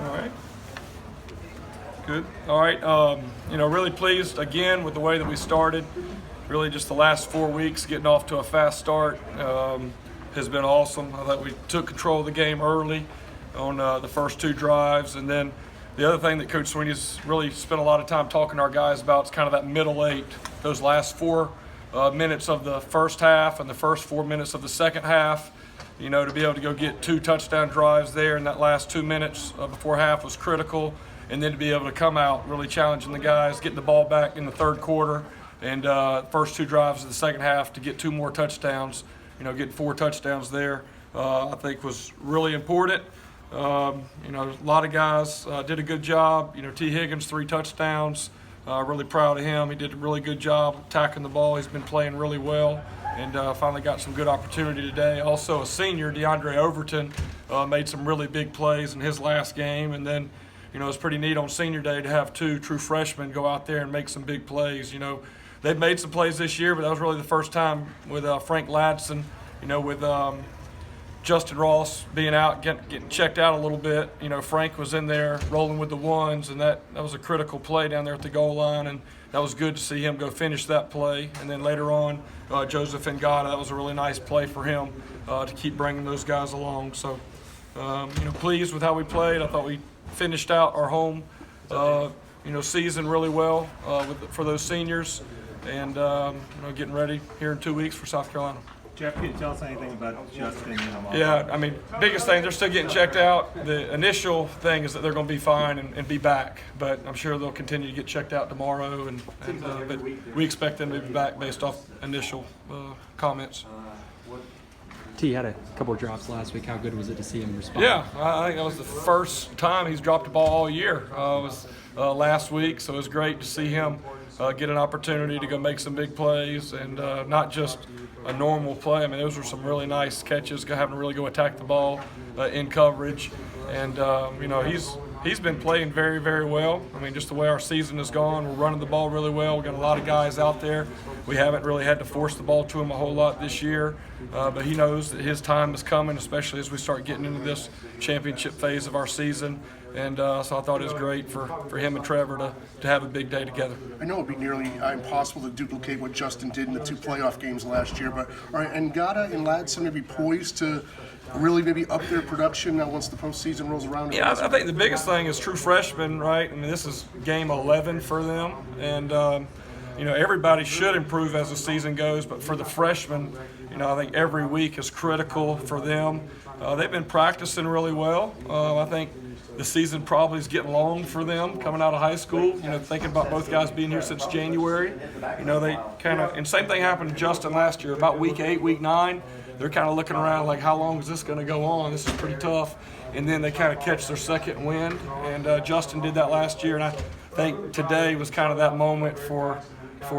All right. Good. All right. Really pleased again with the way that we started. Really, just the last 4 weeks getting off to a fast start has been awesome. I thought we took control of the game early on the first 2 drives, and then the other thing that Coach Sweeney's really spent a lot of time talking to our guys about is kind of that middle 8, those last 4 minutes of the first half and the first 4 minutes of the second half. To be able to go get 2 touchdown drives there in that last 2 minutes before half was critical. And then to be able to come out really challenging the guys, getting the ball back in the third quarter, and first 2 drives of the second half to get 2 more touchdowns, getting 4 touchdowns there, I think was really important. A lot of guys did a good job. T. Higgins, 3 touchdowns. Really proud of him. He did a really good job attacking the ball. He's been playing really well, and finally got some good opportunity today. Also, a senior, DeAndre Overton, made some really big plays in his last game. And then, it's pretty neat on senior day to have 2 true freshmen go out there and make some big plays. They've made some plays this year, but that was really the first time with Frank Ladson, with Justin Ross being out, getting checked out a little bit. Frank was in there rolling with the ones, and that was a critical play down there at the goal line, and that was good to see him go finish that play. And then later on, Joseph Ngata, that was a really nice play for him to keep bringing those guys along. So, pleased with how we played. I thought we finished out our home, season really well for those seniors, and getting ready here in 2 weeks for South Carolina. Jeff, can you tell us anything about Justin? Yeah, biggest thing, they're still getting checked out. The initial thing is that they're going to be fine and be back, but I'm sure they'll continue to get checked out tomorrow. But we expect them to be back based off initial comments. T had a couple of drops last week. How good was it to see him respond? Yeah, I think that was the first time he's dropped the ball all year. It was last week, so it was great to see him get an opportunity to go make some big plays, and not just a normal play. Those were some really nice catches, having to really go attack the ball in coverage. And, he's been playing very, very well. Just the way our season has gone, we're running the ball really well. We've got a lot of guys out there. We haven't really had to force the ball to him a whole lot this year, but he knows that his time is coming, especially as we start getting into this championship phase of our season. And so I thought it was great for him and Trevor to have a big day together. I know it would be nearly impossible to duplicate what Justin did in the 2 playoff games last year, but are Ngata and Ladson maybe poised to really maybe up their production now once the postseason rolls around? Yeah, I think the biggest thing is true freshmen, right? This is game 11 for them, and everybody should improve as the season goes, but for the freshmen, I think every week is critical for them. They've been practicing really well. I think the season probably is getting long for them coming out of high school. Thinking about both guys being here since January. They kind of, and same thing happened to Justin last year. About week 8, week 9, they're kind of looking around like, how long is this going to go on? This is pretty tough. And then they kind of catch their second wind. And Justin did that last year, and I think today was kind of that moment for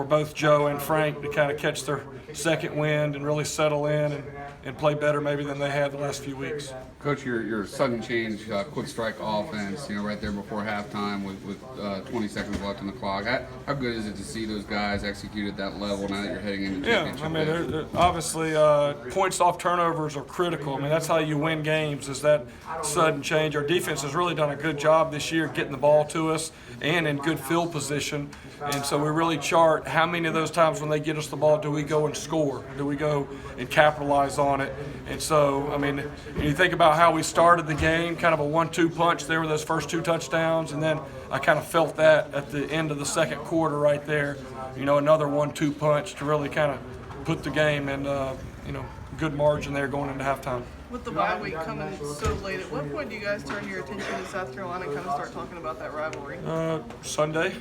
both Joe and Frank to kind of catch their second wind and really settle in and play better maybe than they had the last few weeks. Coach, your sudden change, quick strike offense, right there before halftime with 20 seconds left on the clock. How good is it to see those guys execute at that level now that you're heading into championship? They're obviously points off turnovers are critical. That's how you win games, is that sudden change. Our defense has really done a good job this year getting the ball to us and in good field position. And so we really chart how many of those times when they get us the ball do we go and score? Do we go and capitalize on it? And so, you think about how we started the game, kind of a 1-2 punch there with those first 2 touchdowns, and then I kind of felt that at the end of the second quarter right there, another 1-2 punch to really kind of put the game in, good margin there going into halftime. With the bye week coming so late, at what point do you guys turn your attention to South Carolina and kind of start talking about that rivalry? Sunday.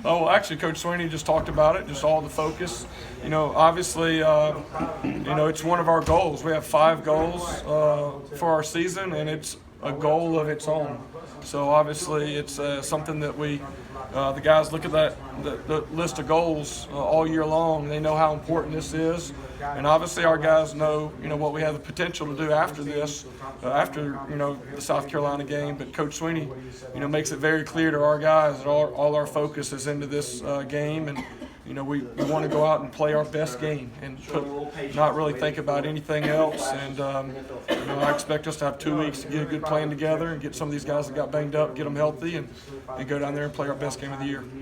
Actually, Coach Sweeney just talked about it, just all the focus. Obviously, it's one of our goals. We have 5 goals for our season, and it's a goal of its own. So obviously, it's something that the guys look at the list of goals all year long. They know how important this is. And obviously our guys know, what we have the potential to do after this, after the South Carolina game. But Coach Sweeney, makes it very clear to our guys that all our focus is into this game, and you know, we want to go out and play our best game and not really think about anything else. And you know, I expect us to have 2 weeks to get a good plan together and get some of these guys that got banged up, get them healthy, and go down there and play our best game of the year.